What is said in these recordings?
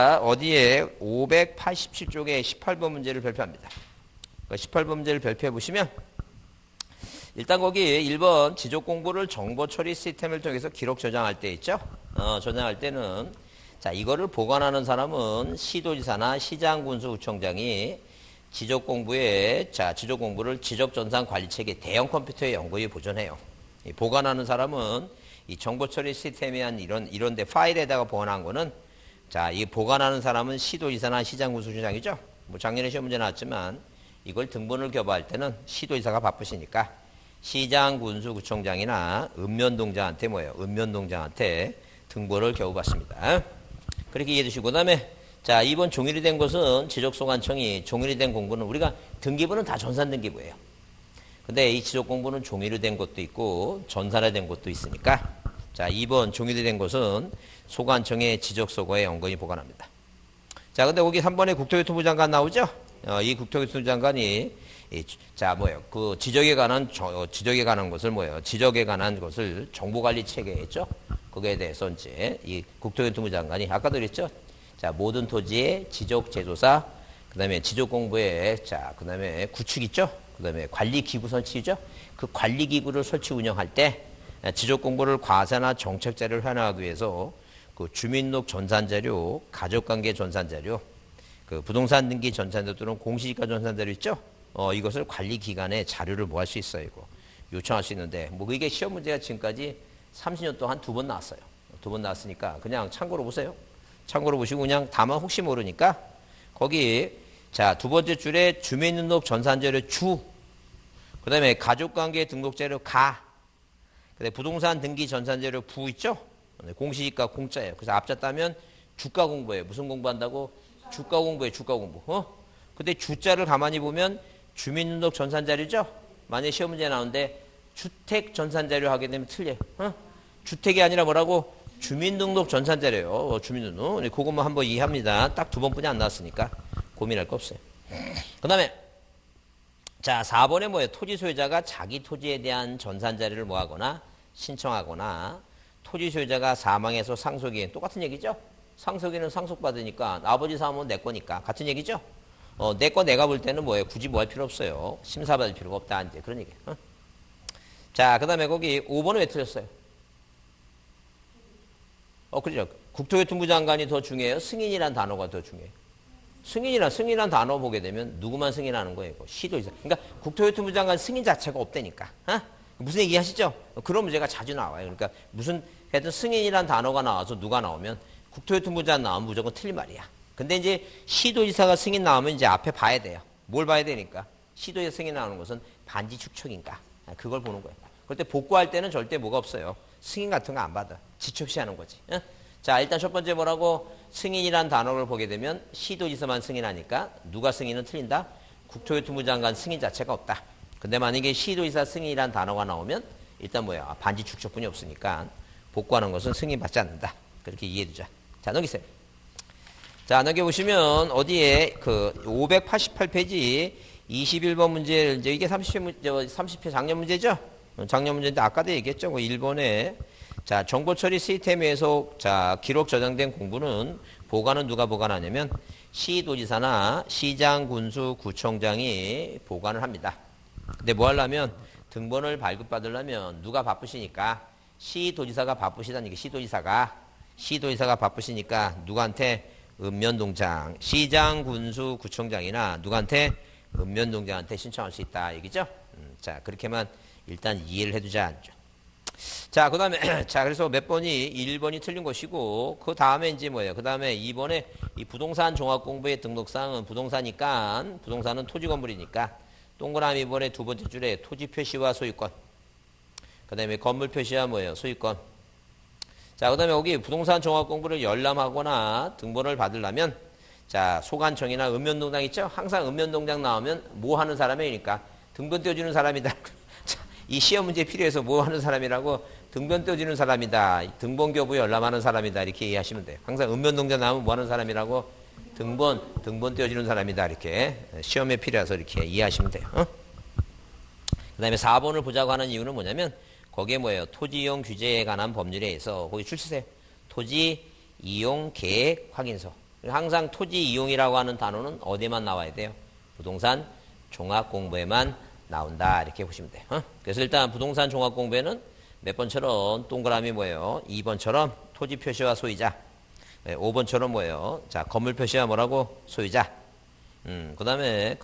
어디에 587쪽에 18번 문제를 발표합니다. 18번 문제를 발표해 보시면 일단 거기 1번 지적 공부를 정보 처리 시스템을 통해서 기록 저장할 때 있죠. 저장할 때는 자 이거를 보관하는 사람은 시도지사나 시장군수구청장이 지적 공부에 지적 공부를 지적 전산 관리 체계 대형 컴퓨터에 연구에 보존해요. 이 보관하는 사람은 이 정보 처리 시스템에 한 이런데 파일에다가 보관한 거는 자, 이 보관하는 사람은 시도지사나 시장군수구청장이죠. 뭐 작년에 시험 문제 나왔지만 이걸 등본을 교부할 때는 시도지사가 바쁘시니까 시장군수구청장이나 읍면동장한테 뭐예요? 읍면동장한테 등본을 교부받습니다. 그렇게 이해해 주시고 그다음에 자, 이번 종일이 된 것은 지적소관청이 종일이 된 공부는 우리가 등기부는 다 전산등기부예요. 근데 이 지적공부는 종이로 된 것도 있고 전산화 된 것도 있으니까 자, 2번 종이로 된 것은 소관청의 지적소고에 연건히 보관합니다. 자, 근데 거기 3번에 국토교통부 장관 나오죠? 이 국토교통부 장관이 그 지적에 관한 것을 지적에 관한 것을 정보관리 체계에 있죠? 거기에 대해서 이제 이 국토교통부 장관이 아까도 그랬죠? 자, 모든 토지의 지적 제조사, 그 다음에 지적 공부에 그 다음에 구축 있죠? 그 다음에 관리기구 설치죠? 그 관리기구를 설치 운영할 때 지적 공부를 과세나 정책 자료를 현황하기 위해서 그 주민등록 전산자료, 가족관계 전산자료, 그 부동산 등기 전산자료 또는 공시지가 전산자료 있죠? 이것을 관리기관에 자료를 뭐 할 수 있어요, 이거. 요청할 수 있는데, 뭐 이게 시험 문제가 지금까지 30년 동안 2번 나왔어요. 2번 나왔으니까 그냥 참고로 보세요. 참고로 보시고 그냥 다만 혹시 모르니까 거기 자, 두 번째 줄에 주민등록 전산자료 주, 그 다음에 가족관계 등록자료 가, 그 다음에 부동산 등기 전산자료 부 있죠? 공시지가 공짜예요. 그래서 앞자 따면 주가 공부예요. 무슨 공부한다고? 주가 공부예요. 주가 공부. 근데 주자를 가만히 보면 주민등록 전산자료죠? 만약에 시험 문제 나오는데 주택 전산자료 하게 되면 틀려요. 주택이 아니라 뭐라고? 주민등록 전산자료예요. 주민등록. 그것만 한번 이해합니다. 딱 2번뿐이 안 나왔으니까 고민할 거 없어요. 그 다음에 자 4번에 뭐예요? 토지 소유자가 자기 토지에 대한 전산자료를 뭐하거나 신청하거나 토지 소유자가 사망해서 상속인 똑같은 얘기죠? 상속인은 상속받으니까 아버지 사업은 내 거니까 같은 얘기죠? 내 거 내가 볼 때는 뭐예요? 굳이 뭐 할 필요 없어요. 심사받을 필요가 없다. 이제 그런 얘기예요. 자, 그 다음에 거기 5번은 왜 틀렸어요? 그렇죠. 국토교통부 장관이 더 중요해요? 승인이란 단어가 더 중요해요? 승인이란 단어 보게 되면 누구만 승인하는 거예요? 시도지사. 그러니까 국토교통부 장관 승인 자체가 없다니까. 무슨 얘기 하시죠? 그런 문제가 자주 나와요. 그러니까 무슨 하여튼 승인이란 단어가 나와서 누가 나오면 국토교통부 장관 나오면 무조건 틀린 말이야. 근데 이제 시도지사가 승인 나오면 이제 앞에 봐야 돼요. 뭘 봐야 되니까? 시도지사 승인 나오는 것은 반지 축척인가? 그걸 보는 거예요. 그럴 때 복구할 때는 절대 뭐가 없어요. 승인 같은 거 안 받아. 지척시하는 거지. 자, 일단 첫 번째 뭐라고? 승인이란 단어를 보게 되면 시도지사만 승인하니까 누가 승인은 틀린다? 국토교통부 장관 승인 자체가 없다. 근데 만약에 시도지사 승인이란 단어가 나오면 일단 뭐야? 반지 축척뿐이 없으니까 복구하는 것은 승인받지 않는다. 그렇게 이해해두자. 자, 넘기세요. 자, 넘겨보시면 어디에 그 588페이지 21번 문제, 이제 이게 30회 작년 문제죠? 작년 문제인데 아까도 얘기했죠? 1번에 자, 정보 처리 시스템에서 자, 기록 저장된 공부는 보관은 누가 보관하냐면 시도지사나 시장군수구청장이 보관을 합니다. 근데 뭐 하려면 등본을 발급받으려면 누가 바쁘시니까 시도지사가 바쁘시다니까 시도지사가 바쁘시니까 누구한테 읍면동장 시장군수구청장이나 누구한테 읍면동장한테 신청할 수 있다 얘기죠. 자, 그렇게만 일단 이해를 해두자. 자, 그 다음에, 자, 그래서 몇 번이 1번이 틀린 것이고, 그 다음에 이제 뭐예요? 그 다음에 2번에 이 부동산 종합공부의 등록상은 부동산은 토지 건물이니까, 동그라미 2번의 두 번째 줄에 토지 표시와 소유권. 그 다음에 건물 표시와 뭐예요? 소유권. 자, 그 다음에 여기 부동산 종합공부를 열람하거나 등본을 받으려면, 자, 소관청이나 읍면동장 있죠? 항상 읍면동장 나오면 뭐 하는 사람이니까 등본 떼어주는 사람이다. 이 시험 문제 필요해서 뭐 하는 사람이라고? 등본 떼어주는 사람이다. 등본 교부 열람하는 사람이다. 이렇게 이해하시면 돼요. 항상 읍면동장 나오면 뭐 하는 사람이라고? 등본 떼어주는 사람이다. 이렇게 시험에 필요해서 이렇게 이해하시면 돼요. 그 다음에 4번을 보자고 하는 이유는 뭐냐면 거기에 뭐예요? 토지 이용 규제에 관한 법률에 의해서 거기 줄 치세요. 토지 이용 계획 확인서. 항상 토지 이용이라고 하는 단어는 어디에만 나와야 돼요? 부동산 종합 공부에만 나온다. 이렇게 보시면 돼요. 그래서 일단 부동산 종합 공부에는 몇 번처럼 동그라미 뭐예요? 2번처럼 토지 표시와 소유자. 5번처럼 뭐예요? 자, 건물 표시와 뭐라고? 소유자. 그 다음에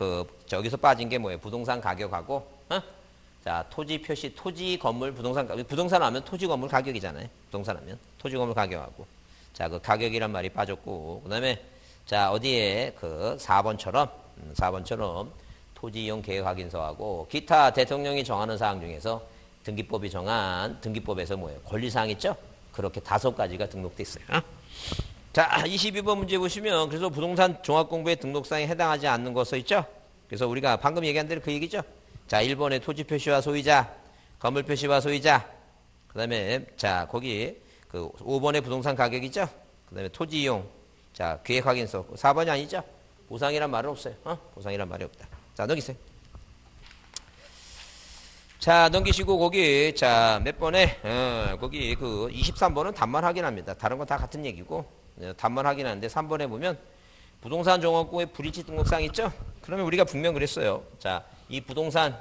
저기서 빠진 게 뭐예요? 부동산 가격하고, 자, 토지 표시, 토지 건물 부동산 가격. 부동산 하면 토지 건물 가격이잖아요. 부동산 하면 토지 건물 가격하고. 자, 그 가격이란 말이 빠졌고. 그 다음에, 자, 어디에 4번처럼 토지 이용 계획 확인서하고 기타 대통령이 정하는 사항 중에서 등기법이 정한 등기법에서 뭐예요? 권리사항 있죠? 그렇게 5가지가 등록돼 있어요. 자, 22번 문제 보시면 그래서 부동산 종합공부의 등록사항에 해당하지 않는 거 써 있죠? 그래서 우리가 방금 얘기한 대로 그 얘기죠? 자, 1번에 토지 표시와 소유자, 건물 표시와 소유자, 그 다음에 자, 거기 5번에 부동산 가격이죠? 그 다음에 토지 이용, 자, 계획 확인서. 4번이 아니죠? 보상이란 말은 없어요. 보상이란 말이 없다. 자, 넘기세요. 자, 넘기시고 거기 자, 몇 번에 거기 23번은 답만 확인합니다. 다른 건 다 같은 얘기고 답만 확인하는데 3번에 보면 부동산 종합공의 불일치 등록사항 있죠? 그러면 우리가 분명 그랬어요. 자, 이 부동산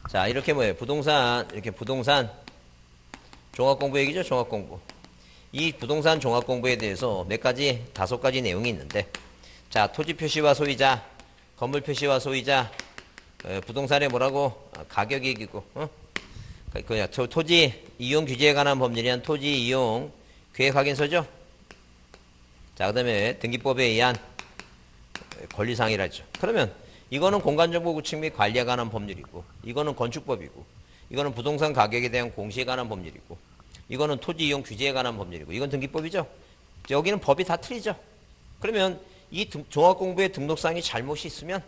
자, 이렇게 뭐예요? 이렇게 부동산 종합공부 얘기죠? 종합공부. 이 부동산 종합공부에 대해서 몇 가지, 5가지 내용이 있는데, 자, 토지 표시와 소유자, 건물 표시와 소유자, 부동산에 뭐라고? 가격 얘기고, 토지 이용 규제에 관한 법률이란 토지 이용 계획 확인서죠? 자, 그 다음에 등기법에 의한 권리사항이라죠. 그러면 이거는 공간정보 구축 및 관리에 관한 법률이고, 이거는 건축법이고, 이거는 부동산 가격에 대한 공시에 관한 법률이고, 이거는 토지 이용 규제에 관한 법률이고, 이건 등기법이죠. 여기는 법이 다 틀리죠. 그러면 이 종합공부의 등록사항이 잘못이 있으면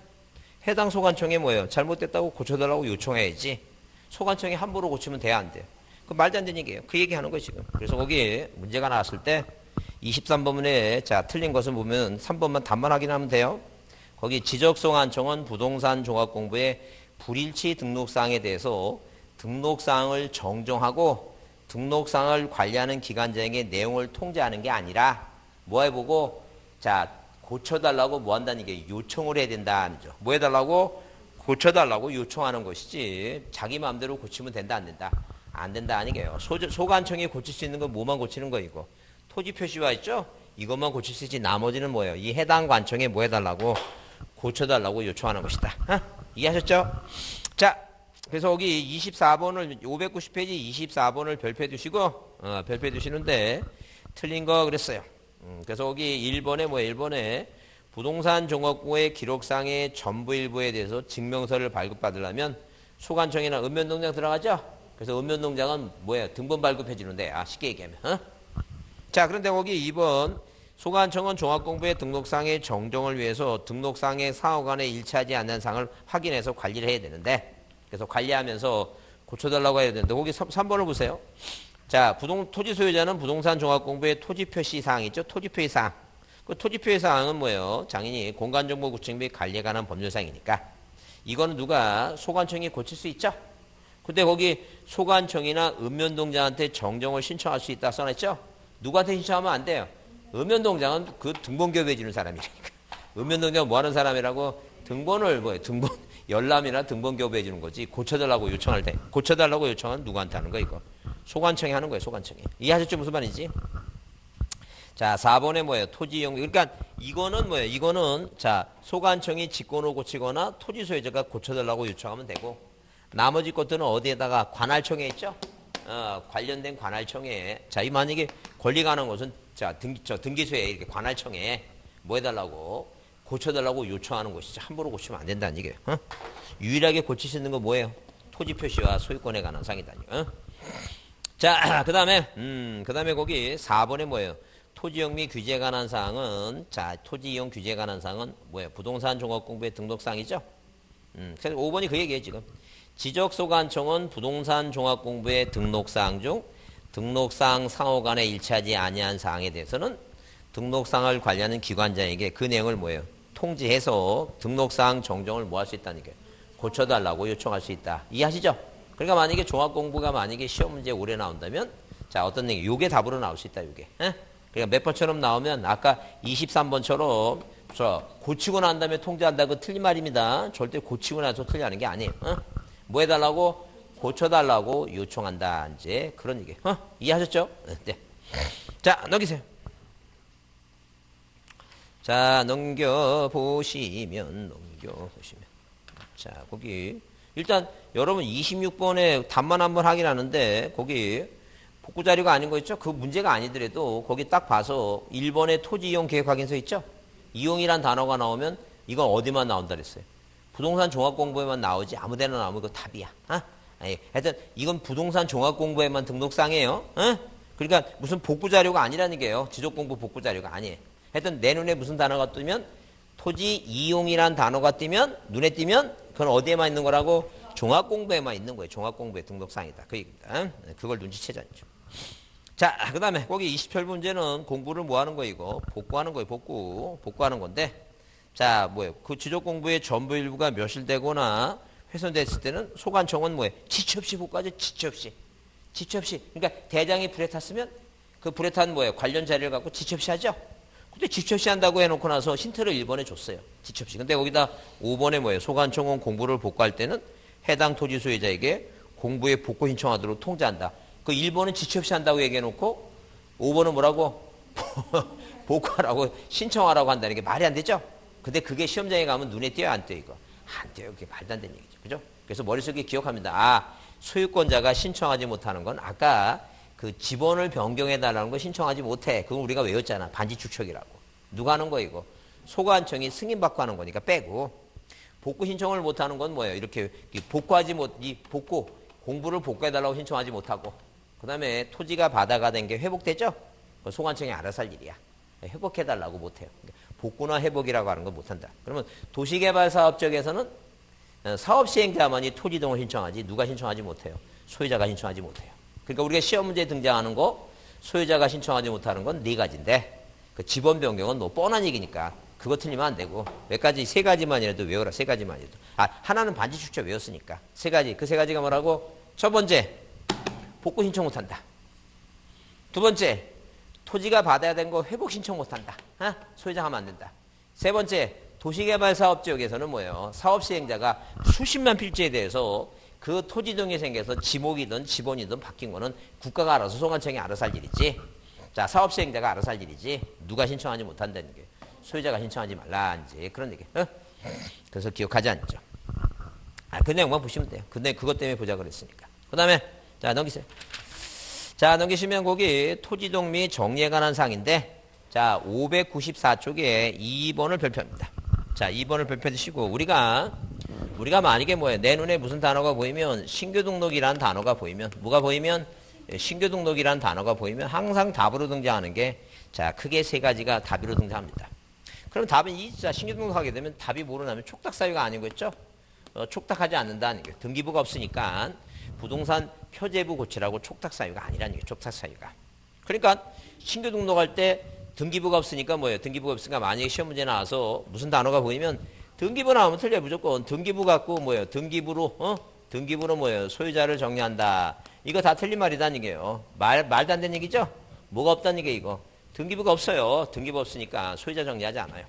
해당 소관청에 뭐예요? 잘못됐다고 고쳐달라고 요청해야지. 소관청이 함부로 고치면 돼야 안 돼요. 그 말도 안 되는 얘기예요. 그 얘기하는 거예요 지금. 그래서 거기 문제가 나왔을 때 23번에 자, 틀린 것을 보면 3번만 답만 확인하면 돼요. 거기 지적소관청은 부동산 종합공부의 불일치 등록사항에 대해서 등록사항을 정정하고 등록사항을 관리하는 기관장의 내용을 통제하는 게 아니라 뭐 해보고 자, 고쳐달라고 뭐 한다는 게 요청을 해야 된다는 거죠. 뭐 해달라고? 고쳐달라고 요청하는 것이지 자기 마음대로 고치면 된다 안 된다? 안 된다 아니게요. 소관청이 고칠 수 있는 건 뭐만 고치는 거 이거? 토지 표시와 있죠? 이것만 고칠 수 있지 나머지는 뭐예요? 이 해당 관청에 뭐 해달라고? 고쳐달라고 요청하는 것이다. 이해하셨죠? 자, 그래서 여기 24번을 590페이지 24번을 별표해 두시고 별표해 두시는데 틀린 거 그랬어요. 그래서 여기 1번에 뭐예요? 1번에 부동산 종합공의 기록상의 전부 일부에 대해서 증명서를 발급받으려면 소관청이나 읍면동장 들어가죠? 그래서 읍면동장은 뭐예요? 등본 발급해 주는데 쉽게 얘기하면 자, 그런데 거기 2번 소관청은 종합공부의 등록상의 정정을 위해서 등록상의 사후간에 일치하지 않는 사항을 확인해서 관리를 해야 되는데 그래서 관리하면서 고쳐달라고 해야 되는데 거기 3번을 보세요. 자, 토지 소유자는 부동산 종합공부의 토지 표시 사항 있죠? 토지 표시 사항. 그 토지 표시 사항은 뭐예요? 당연히 공간정보 구축 및 관리에 관한 법률사항이니까 이거는 누가 소관청이 고칠 수 있죠? 근데 거기 소관청이나 읍면동장한테 정정을 신청할 수 있다 써놨죠? 누구한테 신청하면 안 돼요? 읍면동장은 그 등본교부해 주는 사람이니까. 읍면동장은 뭐 하는 사람이라고? 등본을 등본 열람이나 등본교부해 주는 거지. 고쳐달라고 요청할 때. 고쳐달라고 요청은 누구한테 하는 거야 이거? 소관청이 하는 거예요. 소관청이. 이해하셨죠? 무슨 말인지? 자, 4번에 뭐예요? 토지 이용. 그러니까 이거는 뭐예요? 이거는 자, 소관청이 직권으로 고치거나 토지 소유자가 고쳐달라고 요청하면 되고 나머지 것들은 어디에다가 관할청에 있죠? 관련된 관할청에 자, 이 만약에 권리가 하는 것은 자, 등기소에 이렇게 관할청에 뭐 해달라고 고쳐달라고 요청하는 것이지 함부로 고치면 안 된다는 얘기예요. 유일하게 고칠 수 있는 건 뭐예요? 토지 표시와 소유권에 관한 사항이다니요. 자, 그 다음에 거기 4번에 뭐예요? 토지용 및 규제에 관한 사항은 자, 토지 이용 규제에 관한 사항은 뭐예요? 부동산 종합공부의 등록사항이죠. 그래서 5번이 그 얘기예요 지금. 지적소관청은 부동산 종합공부의 등록사항 중 등록사항 상호 간에 일치하지 아니한 사항에 대해서는 등록사항을 관리하는 기관장에게 그 내용을 뭐예요? 통지해서 등록사항 정정을 뭐 할 수 있다는 게 고쳐달라고 요청할 수 있다. 이해하시죠? 그러니까 만약에 종합공부가 만약에 시험 문제 오래 나온다면 자, 어떤 얘기? 요게 답으로 나올 수 있다, 요게. 에? 그러니까 몇 번처럼 나오면 아까 23번처럼 고치고 난 다음에 통제한다고 틀린 말입니다. 절대 고치고 나서 틀리는 게 아니에요. 뭐 해달라고? 고쳐달라고 요청한다. 이제 그런 얘기. 이해하셨죠? 네. 자, 넘기세요. 자, 넘겨보시면. 자, 거기. 일단 여러분 26번에 답만 한번 확인하는데 거기 복구 자료가 아닌 거 있죠? 그 문제가 아니더라도 거기 딱 봐서 1번에 토지 이용 계획 확인서 있죠? 이용이란 단어가 나오면 이건 어디만 나온다 그랬어요? 부동산 종합공부에만 나오지 아무 데나 나오면 그거 답이야. 아니, 하여튼 이건 부동산 종합공부에만 등록상이에요. 그러니까 무슨 복구 자료가 아니라는 게요. 지적공부 복구 자료가 아니에요. 하여튼 내 눈에 무슨 단어가 뜨면 토지 이용이란 단어가 뜨면 눈에 띄면 그건 어디에만 있는 거라고? 종합공부에만 있는 거예요. 종합공부의 등록상이다. 그 얘기입니다. 그걸 눈치채자죠. 자, 그 다음에 거기 27번 문제는 공부를 뭐 하는 거예요, 이거? 복구하는 거예요, 복구하는 건데. 자, 뭐예요? 그 지적공부의 전부 일부가 멸실되거나 훼손됐을 때는 소관청은 뭐예요? 지체 없이 복구하죠, 지체 없이. 그러니까 대장이 불에 탔으면 그 불에 탄 뭐예요? 관련 자료를 갖고 지체 없이 하죠? 근데 지체 없이 한다고 해놓고 나서 힌트를 1번에 줬어요. 지체 없이. 근데 거기다 5번에 뭐예요? 소관청은 공부를 복구할 때는 해당 토지 소유자에게 공부에 복구 신청하도록 통지한다. 그 1번은 지체 없이 한다고 얘기해놓고 5번은 뭐라고? 복구하라고 신청하라고 한다는 게 말이 안 되죠? 근데 그게 시험장에 가면 눈에 띄어요, 안 띄어요, 이거? 안 띄어요. 그게 말도 안 되는 얘기죠. 그죠? 그래서 머릿속에 기억합니다. 소유권자가 신청하지 못하는 건 아까 그 지번을 변경해달라는 거 신청하지 못해. 그건 우리가 외웠잖아. 반지축척이라고. 누가 하는 거 이거? 소관청이 승인받고 하는 거니까 빼고. 복구 신청을 못하는 건 뭐예요? 이렇게 공부를 복구해달라고 신청하지 못하고. 그 다음에 토지가 바다가 된 게 회복되죠? 소관청이 알아서 할 일이야. 회복해달라고 못해요. 복구나 회복이라고 하는 건 못한다. 그러면 도시개발사업 쪽에서는 사업 시행자만이 토지 이동을 신청하지 누가 신청하지 못해요. 소유자가 신청하지 못해요. 그러니까 우리가 시험 문제에 등장하는 거 소유자가 신청하지 못하는 건 네 가지인데 그 지번 변경은 뭐 뻔한 얘기니까 그거 틀리면 안 되고 몇 가지 세 가지만이라도 외워라. 세 가지만이라도. 하나는 반지 축적 외웠으니까 세 가지. 그 세 가지가 뭐라고? 첫 번째 복구 신청 못한다. 두 번째 토지가 받아야 되는 거 회복 신청 못한다. 소유자 하면 안 된다. 세 번째 도시개발사업 지역에서는 뭐예요? 사업 시행자가 수십만 필지에 대해서 그 토지 등이 생겨서 지목이든 지번이든 바뀐 거는 국가가 알아서 소관청이 알아서 할 일이지. 자, 사업 시행자가 알아서 할 일이지. 누가 신청하지 못한다는 게 소유자가 신청하지 말라 이제 그런 얘기. 그래서 기억하지 않죠. 그 내용만 보시면 돼요. 근데 그것 때문에 보자 그랬으니까. 그 다음에 자 넘기세요. 자 넘기시면 거기 토지동 및 정리에 관한 사항인데 자 594쪽에 2번을 별표합니다. 자 2번을 별표해주시고 우리가 만약에 뭐예요? 내 눈에 무슨 단어가 보이면 신규 등록이라는 단어가 보이면 뭐가 보이면 신규 등록이라는 단어가 보이면 항상 답으로 등장하는 게 자 크게 세 가지가 답으로 등장합니다. 그럼 답은 자 신규 등록하게 되면 답이 뭐로 나면 촉탁 사유가 아닌 거죠? 촉탁하지 않는다는 게 등기부가 없으니까 부동산 표제부 고치라고 촉탁 사유가 아니라는 게 촉탁 사유가. 그러니까 신규 등록할 때 등기부가 없으니까 뭐예요? 등기부가 없으니까 만약에 시험 문제 나와서 무슨 단어가 보이면 등기부 나오면 틀려요. 무조건 등기부 갖고 뭐예요? 등기부로 뭐예요? 소유자를 정리한다. 이거 다 틀린 말이다는 얘기예요. 말도 안 되는 얘기죠? 뭐가 없다는 얘기 이거. 등기부가 없어요. 등기부 없으니까 소유자 정리하지 않아요.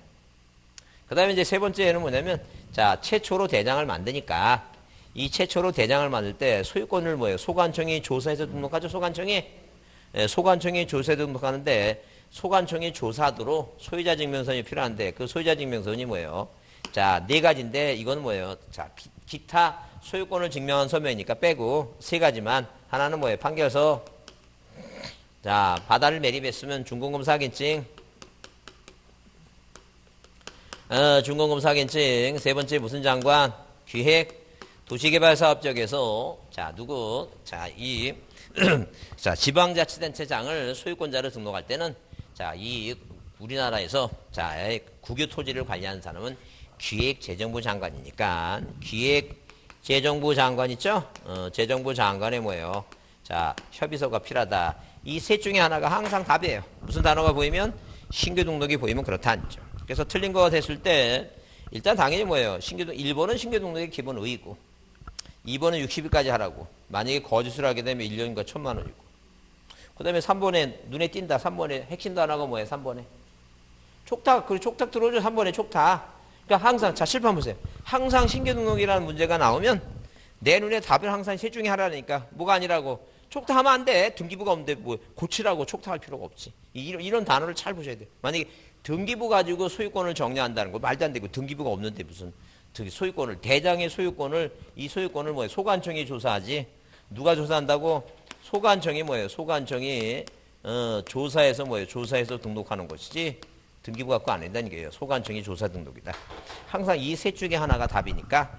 그 다음에 이제 세 번째는 뭐냐면 자 최초로 대장을 만드니까 이 최초로 대장을 만들 때 소유권을 뭐예요? 소관청이 조사해서 등록하죠. 소관청이 조사해서 등록하는데 소관청이 조사하도록 소유자 증명서이 필요한데 그 소유자 증명서는 뭐예요? 자, 네 가지인데 이건 뭐예요? 자, 기타 소유권을 증명한 서면이니까 빼고 세 가지만 하나는 뭐예요? 판결서. 자, 바다를 매립했으면 준공검사 확인증. 준공검사 확인증. 세 번째 무슨 장관? 기획 도시개발사업적에서 자, 누구? 자, 자, 지방자치단체장을 소유권자로 등록할 때는 자, 이 우리나라에서 자, 국유 토지를 관리하는 사람은 기획재정부 장관이니까 기획재정부 장관 있죠? 재정부 장관의 뭐예요? 자, 협의서가 필요하다. 이 셋 중에 하나가 항상 답이에요. 무슨 단어가 보이면 신규 등록이 보이면 그렇다 않죠. 그래서 틀린 거가 됐을 때 일단 당연히 뭐예요? 1번은 신규 등록의 기본 의의고 2번은 60일까지 하라고. 만약에 거짓을 하게 되면 1년인가 1,000만 원이고. 그 다음에 3번에 눈에 띈다. 3번에 핵심 단어가 뭐예요? 3번에. 촉탁, 그리고 촉탁 들어오죠. 3번에 촉탁. 그러니까 항상, 자, 실판 보세요. 항상 신규 등록이라는 문제가 나오면 내 눈에 답은 항상 셋 중에 하나니까 뭐가 아니라고. 촉탁하면 안 돼. 등기부가 없는데 뭐 고치라고 촉탁할 필요가 없지. 이런 단어를 잘 보셔야 돼요. 만약에 등기부 가지고 소유권을 정리한다는 거 말도 안 되고 등기부가 없는데 무슨 소유권을 대장의 소유권을 이 소유권을 뭐예요? 소관청이 조사하지. 누가 조사한다고? 소관청이 뭐예요? 소관청이 조사해서 뭐예요? 조사해서 등록하는 것이지 등기부 갖고 안 한다는 거예요. 소관청이 조사 등록이다. 항상 이 셋 중에 하나가 답이니까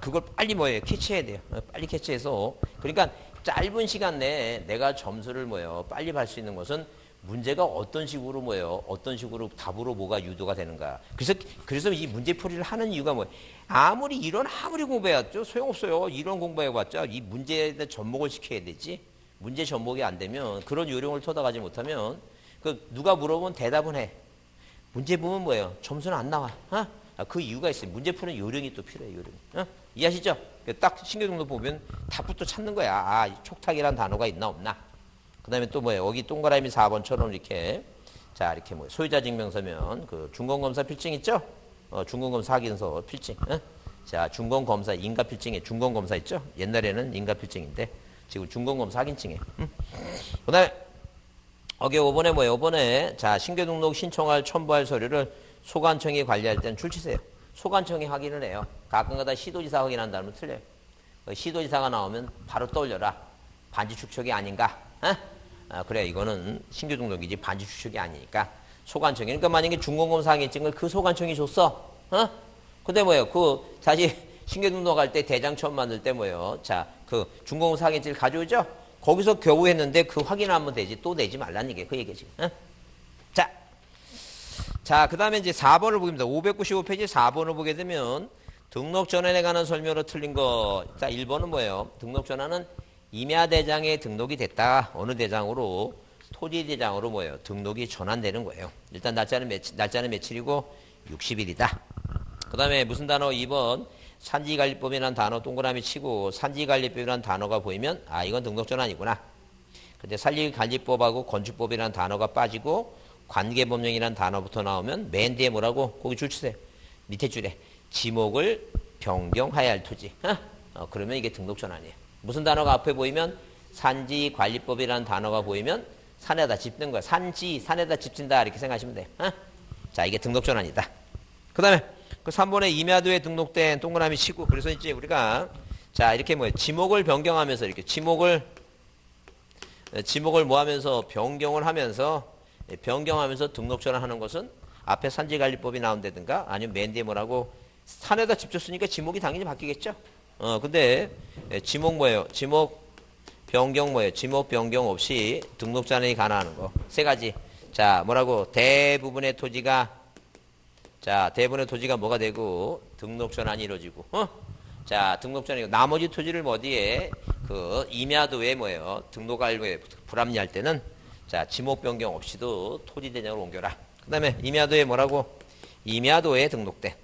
그걸 빨리 뭐예요? 캐치해야 돼요. 빨리 캐치해서 그러니까 짧은 시간 내에 내가 점수를 뭐예요? 빨리 받을 수 있는 것은 문제가 어떤 식으로 뭐예요? 어떤 식으로 답으로 뭐가 유도가 되는가. 그래서 이 문제풀이를 하는 이유가 뭐예요? 아무리 공부해왔죠? 소용없어요. 이론 공부해봤자 이 문제에 대한 접목을 시켜야 되지. 문제 접목이 안 되면 그런 요령을 터득하지 못하면 누가 물어보면 대답은 해. 문제 보면 뭐예요? 점수는 안 나와. 그 이유가 있어요. 문제 푸는 요령이 또 필요해요. 요령이. 이해하시죠? 딱 신규등록 보면 답부터 찾는 거야. 촉탁이란 단어가 있나 없나. 그 다음에 또 뭐예요? 여기 동그라미 4번처럼 이렇게 자 이렇게 뭐 소유자 증명서면 그 중공검사 필증 있죠? 중공검사 확인서 필증. 자 중공검사 인가 필증에 중공검사 있죠? 옛날에는 인가 필증인데 지금 중공검사 확인증에. 그 다음에 여기 5번에 뭐예요? 5번에 자 신규등록 신청할 첨부할 서류를 소관청이 관리할 때는 출치세요. 소관청이 확인을 해요. 가끔가다 시도지사 확인한다면 틀려요. 시도지사가 나오면 바로 떠올려라. 반지 축척이 아닌가? 그래 이거는 신규 등록이지 반지 축척이 아니니까 소관청이. 그러니까 만약에 중공검사 확인증을 그 소관청이 줬어. 근데 뭐예요? 다시 신규 등록할 때 대장 처음 만들 때 뭐예요? 자, 그 중공검사 확인증을 가져오죠? 거기서 겨우 했는데 그 확인하면 되지. 또 내지 말라는 얘기예요. 그 얘기지. 자, 그 다음에 이제 4번을 보겠습니다. 595페이지 4번을 보게 되면 등록 전환에 관한 설명으로 틀린 거. 자, 1번은 뭐예요? 등록 전환은 임야대장에 등록이 됐다. 어느 대장으로? 토지대장으로 뭐예요? 등록이 전환되는 거예요. 일단 날짜는 며칠이고 60일이다. 그 다음에 무슨 단어? 2번 산지관리법이라는 단어 동그라미 치고 산지관리법이라는 단어가 보이면 이건 등록 전환이구나. 근데 산지관리법하고 건축법이라는 단어가 빠지고 관계법령이라는 단어부터 나오면 맨 뒤에 뭐라고? 거기 줄 치세요. 밑에 줄에 지목을 변경하여야 할 토지. 그러면 이게 등록 전환이에요. 무슨 단어가 앞에 보이면 산지관리법이라는 단어가 보이면 산에다 짚는 거야. 산에다 짚진다 이렇게 생각하시면 돼요. 자, 이게 등록 전환이다. 그 다음에 그 3번에 임야도에 등록된 동그라미 치고 그래서 이제 우리가 자 이렇게 뭐예요? 지목을 변경하면서 이렇게 지목을 뭐 하면서 변경하면서 등록 전환하는 것은 앞에 산지관리법이 나온다든가 아니면 맨 뒤에 뭐라고 산에다 집 줬으니까 지목이 당연히 바뀌겠죠. 근데 지목 뭐예요? 지목 변경 뭐예요? 지목 변경 없이 등록 전환이 가능한 거 세 가지. 자 뭐라고? 대부분의 토지가 뭐가 되고 등록 전환이 이루어지고 자 등록 전환이고 나머지 토지를 어디에 그 임야도에 뭐예요? 등록 완료에 불합리할 때는 자 지목 변경 없이도 토지 대장으로 옮겨라. 그 다음에 임야도에 뭐라고? 임야도에 등록된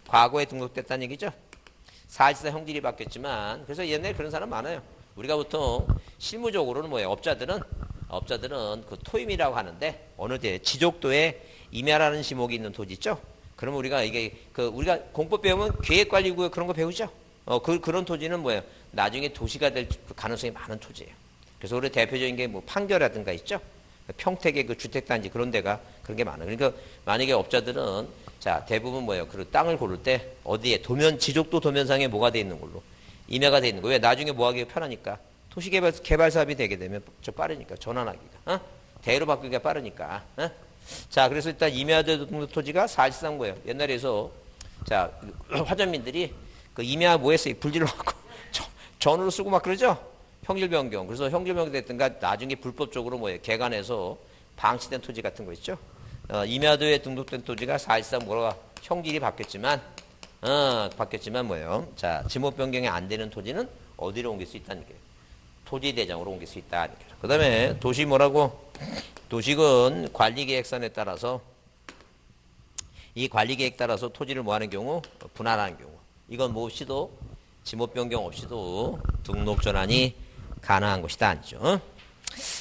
과거에 등록됐다는 얘기죠. 사실상 형질이 바뀌었지만 그래서 옛날에 그런 사람 많아요. 우리가 보통 실무적으로는 뭐예요? 업자들은 그 토임이라고 하는데 어느 때 지족도에 임야라는 지목이 있는 토지 있죠. 그러면 우리가 우리가 공법 배우면 계획관리구역 그런 거 배우죠. 그런 토지는 뭐예요? 나중에 도시가 될 가능성이 많은 토지예요. 그래서 우리 대표적인 게 뭐 판교라든가 있죠. 평택의 그 주택단지 그런 데가 그런 게 많아요. 그러니까 만약에 업자들은 자 대부분 뭐예요? 그 땅을 고를 때 어디에 지족도 도면상에 뭐가 돼 있는 걸로 임야가 돼 있는 거. 왜? 나중에 뭐 하기가 편하니까. 도시개발 사업이 되게 되면 빠르니까 전환하기가. 대로 바꾸기가 빠르니까. 자 그래서 일단 임야도 등록 토지가 사실상 뭐예요? 옛날에서 자 화전민들이 그 임야 뭐 했어요? 불질러 갖고 전으로 쓰고 막 그러죠. 형질 변경. 그래서 형질 변경 됐든가 나중에 불법적으로 뭐예요? 개간해서 방치된 토지 같은 거 있죠. 임야도에 등록된 토지가 사실상 뭐가 형질이 바뀌었지만 뭐예요? 자 지목 변경이 안 되는 토지는 어디로 옮길 수 있다는 게 토지 대장으로 옮길 수 있다. 그 다음에 도시 뭐라고? 도식은 관리계획선에 따라서 이 관리계획 따라서 토지를 뭐 하는 경우? 분할하는 경우. 이건 무엇이도 지목 변경 없이도 등록 전환이 가능한 것이다. 아니죠.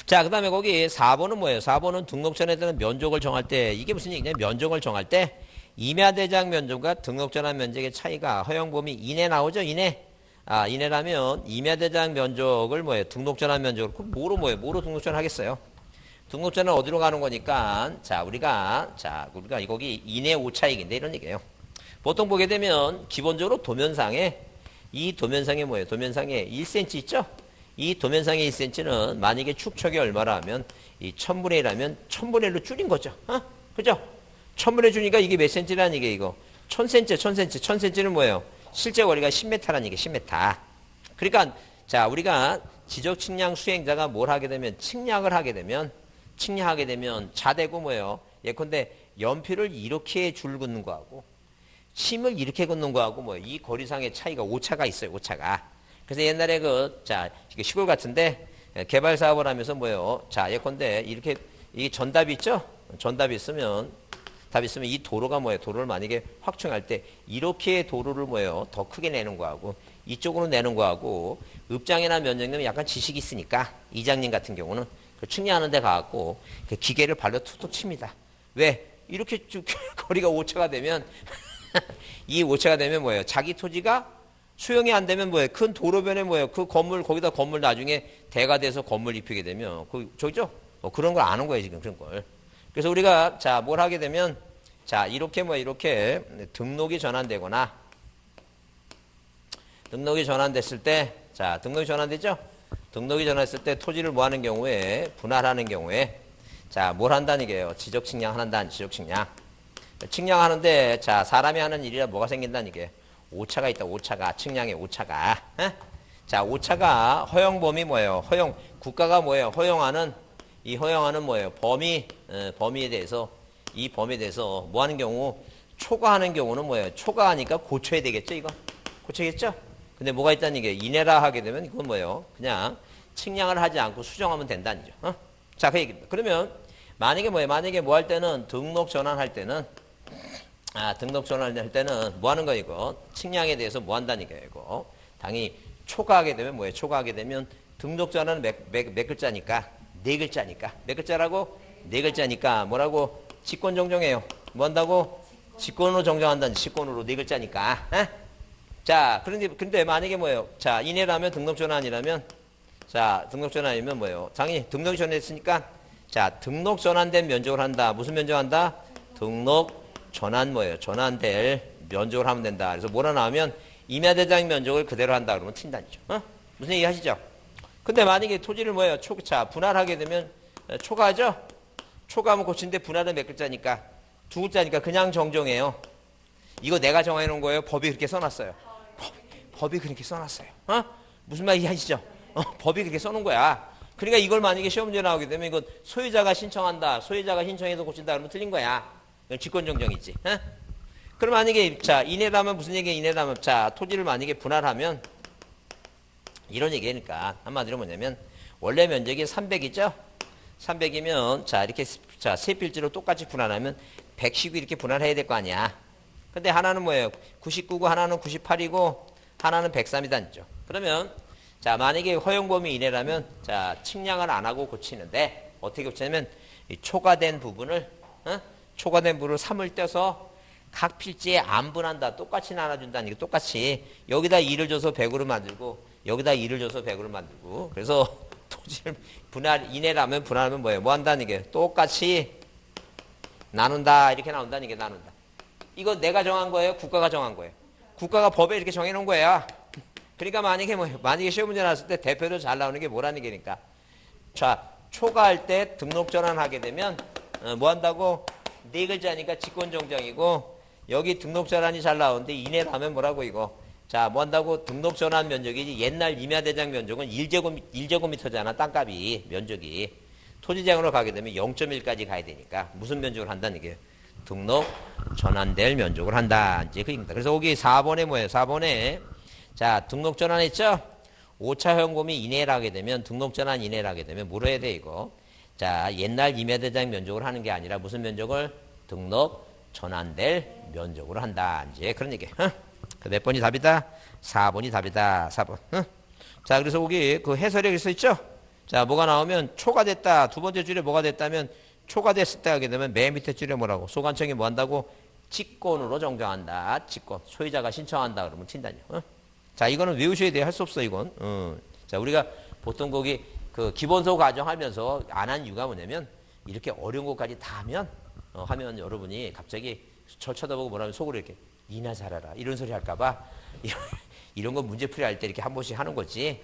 자, 그 다음에 거기 4번은 뭐예요? 4번은 등록 전환에 대한 면적을 정할 때, 이게 무슨 얘기냐? 면적을 정할 때, 임야대장 면적과 등록 전환 면적의 차이가 허용 범위 이내 나오죠? 이내. 이내라면 임야대장 면적을 뭐예요? 등록 전환 면적으로, 그럼 뭐로 등록 전환 하겠어요? 등록 전환 어디로 가는 거니까, 우리가 거기 이내 오차익인데 이런 얘기예요. 보통 보게 되면 기본적으로 도면상에 뭐예요? 도면상에 1cm 있죠? 이 도면상의 1cm는 만약에 축척이 얼마라 하면 이 1000분의 1하면 1000분의 1로 줄인 거죠. 그죠? 1000분의 1 주니까 이게 몇 cm라는 얘기예요, 이거. 1000cm는 뭐예요? 실제 거리가 10m라는 얘기예요, 10m. 그러니까, 우리가 지적 측량 수행자가 뭘 하게 되면, 측량하게 되면, 자대고 뭐예요? 예컨대 연필을 이렇게 줄 긋는 거하고, 침을 이렇게 긋는 거하고, 뭐예요? 이 거리상의 차이가 오차가 있어요, 오차가. 그래서 옛날에 이게 시골 같은데, 개발 사업을 하면서 뭐예요? 예컨대 이렇게, 이 전답이 있죠? 전답이 있으면 이 도로가 뭐예요? 도로를 만약에 확충할 때, 이렇게 도로를 뭐예요? 더 크게 내는 거하고, 이쪽으로 내는 거하고, 읍장이나 면장님은 약간 지식이 있으니까, 이장님 같은 경우는 그 측량하는 데 가갖고, 그 기계를 발로 툭툭 칩니다. 왜? 이렇게 쭉 거리가 오차가 되면, 이 오차가 되면 뭐예요? 자기 토지가 수용이 안 되면 뭐예요? 큰 도로변에 뭐예요? 그 건물, 거기다 건물 나중에 대가 돼서 건물 입히게 되면, 저기죠? 그런 걸 아는 거예요, 지금, 그런 걸. 그래서 우리가, 뭘 하게 되면, 이렇게 등록이 전환되거나, 등록이 전환됐을 때, 등록이 전환되죠? 등록이 전환했을 때 토지를 뭐 하는 경우에, 분할하는 경우에, 뭘 한다는 얘기예요? 지적 측량한다는 지적 측량. 측량하는데, 사람이 하는 일이라 뭐가 생긴다는 얘기예요? 오차가 있다, 오차가. 측량의 오차가. 오차가 허용 범위 뭐예요? 국가가 뭐예요? 허용하는 뭐예요? 범위에 대해서, 이 범위에 대해서 뭐 하는 경우, 초과하는 경우는 뭐예요? 초과하니까 고쳐야 되겠죠, 이거? 고쳐야겠죠? 근데 뭐가 있다는 게, 이내라 하게 되면 이건 뭐예요? 그냥 측량을 하지 않고 수정하면 된다는 거죠. 그 얘기입니다. 그러면, 만약에 뭐 할 때는, 등록 전환할 때는 뭐 하는 거, 이거? 측량에 대해서 뭐 한다는 거예요, 이거? 당연히 초과하게 되면 뭐예요? 초과하게 되면 등록 전환은 몇 글자니까? 네 글자니까. 몇 글자라고? 네 글자니까. 뭐라고? 직권 정정해요. 뭐 한다고? 직권으로 정정한다는 직권으로 네 글자니까. 근데 만약에 뭐예요? 이내라면 등록 전환이라면, 등록 전환이면 뭐예요? 당연히 등록이 전환했으니까, 등록 전환된 면적을 한다. 무슨 면적 한다? 등록 전환 뭐예요? 전환될 면적을 하면 된다. 그래서 뭐라 나오면 임야대장 면적을 그대로 한다 그러면 튄다니죠. 무슨 얘기 하시죠? 근데 만약에 토지를 뭐예요? 분할하게 되면 초과하죠? 초과하면 고친데 분할은 몇 글자니까? 두 글자니까 그냥 정정해요. 이거 내가 정해 놓은 거예요? 법이 그렇게 써놨어요. 법이 그렇게 써놨어요. 무슨 말 이해하시죠? 법이 그렇게 써놓은 거야. 그러니까 이걸 만약에 시험 문제 나오게 되면 이건 소유자가 신청한다. 소유자가 신청해서 고친다 그러면 틀린 거야. 직권정정이지. 그럼 만약에 이내라면 무슨 얘기야? 이내라면 토지를 만약에 분할하면 이런 얘기니까 한마디로 뭐냐면 원래 면적이 300이죠. 300이면 이렇게 세 필지로 똑같이 분할하면 110이 이렇게 분할해야 될 거 아니야. 근데 하나는 뭐예요? 99고 하나는 98이고 하나는 103이다죠. 그러면 만약에 허용 범위 이내라면 측량을 안 하고 고치는데 어떻게 고치냐면 이 초과된 부분을 3을 떼서 각 필지에 안 분한다. 똑같이 나눠준다는 게 똑같이 여기다 2를 줘서 100으로 만들고 여기다 2를 줘서 100으로 만들고 그래서 토지를 이내라면 분할하면 뭐예요? 뭐 한다는 게 똑같이 나눈다. 이렇게 나온다는 게 나눈다. 이거 내가 정한 거예요? 국가가 정한 거예요? 국가가 법에 이렇게 정해놓은 거야. 그러니까 만약에 시험 문제 나왔을 때 대표로 잘 나오는 게 뭐라는 게니까. 초과할 때 등록 전환하게 되면 뭐 한다고? 네 글자니까 직권정정이고 여기 등록 전환이 잘 나오는데 이내라면 뭐라고 이거? 뭐 한다고? 등록 전환 면적이지. 옛날 임야대장 면적은 1제곱미터잖아. 땅값이 면적이. 토지장으로 가게 되면 0.1까지 가야 되니까 무슨 면적을 한다는 게 등록 전환될 면적을 한다. 이제 그 얘기입니다. 그래서 여기 4번에 뭐예요? 4번에 등록 전환했죠? 5차 허용범위 이내를 하게 되면 등록 전환 이내를 하게 되면 뭐로 해야 돼 이거? 옛날 임야대장 면적을 하는 게 아니라 무슨 면적을? 등록 전환될 면적으로 한다. 이제 그런 얘기. 몇 번이 답이다? 4번이 답이다. 4번. 응? 자, 그래서 거기 그 해설에 써 있죠? 자, 뭐가 나오면 초가 됐다. 두 번째 줄에 뭐가 됐다면 초가 됐을 때 하게 되면 맨 밑에 줄에 뭐라고? 소관청이 뭐 한다고? 직권으로 정정한다. 직권. 소유자가 신청한다. 그러면 튄다뇨. 어? 자, 이거는 외우셔야 돼요. 할 수 없어, 이건. 자, 우리가 보통 거기 그 기본소 과정하면서 안 한 이유가 뭐냐면 이렇게 어려운 것까지 다 하면 여러분이 갑자기 저 쳐다보고 뭐라면 속으로 이렇게 니나 잘하라. 이런 소리 할까봐 이런 거 문제풀이 할 때 이렇게 한 번씩 하는 거지.